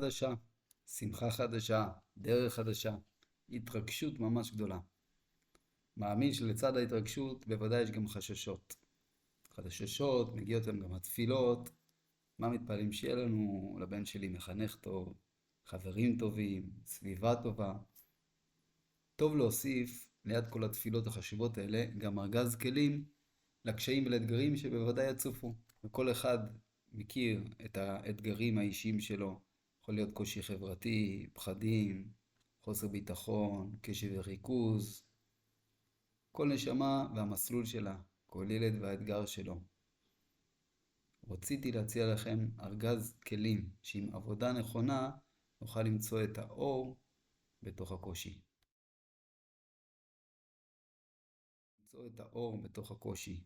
חדשה, שמחה חדשה, דרך חדשה, התרגשות ממש גדולה. מאמין שלצד ההתרגשות בוודאי יש גם חששות. חששות, מגיעות להם גם התפילות, מה מתפעלים שיהיה לנו לבן שלי מחנך טוב, חברים טובים, סביבה טובה. טוב להוסיף ליד כל התפילות החשובות האלה גם ארגז כלים לקשיים ולאתגרים שבוודאי יצופו. וכל אחד מכיר את האתגרים האישיים שלו. יכול להיות קושי חברתי, פחדים, חוסר ביטחון, קשב וריכוז. כל נשמה והמסלול שלה, כל ילד והאתגר שלו. רציתי להציע לכם ארגז כלים שעם עבודה נכונה נוכל למצוא את האור בתוך הקושי. למצוא את האור בתוך הקושי.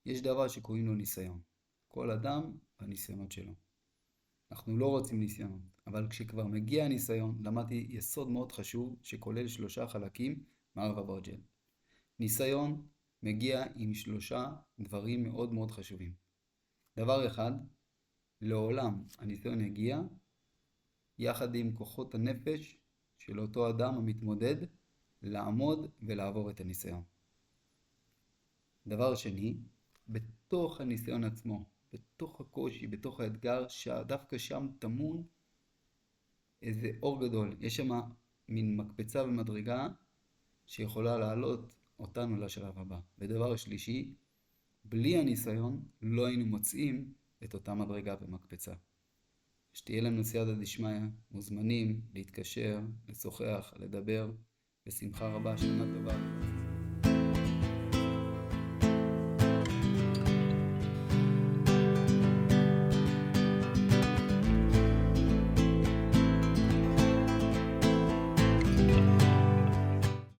יש דבר שקוראים לו ניסיון. כל אדם והניסיונות שלו. אנחנו לא רוצים ניסיונות, אבל כשכבר מגיע הניסיון, למדתי יסוד מאוד חשוב שכולל 3 חלקים מהרב אברג'ל. ניסיון מגיע עם 3 דברים מאוד מאוד חשובים. דבר אחד, לעולם הניסיון יגיע יחד עם כוחות הנפש של אותו אדם המתמודד לעמוד ולעבור את הניסיון. דבר שני, בתוך הניסיון עצמו, בתוך הקושי, בתוך האתגר, שדווקא שם טמון איזה אור גדול. יש שם מין מקפצה ומדרגה שיכולה לעלות אותנו לשלב הבא. ודבר שלישי, בלי הניסיון לא היינו מוצאים את אותה מדרגה ומקפצה. שתהיה לנו סייעתא דשמיא, מוזמנים להתקשר, לשוחח, לדבר, בשמחה רבה, שנה טובה.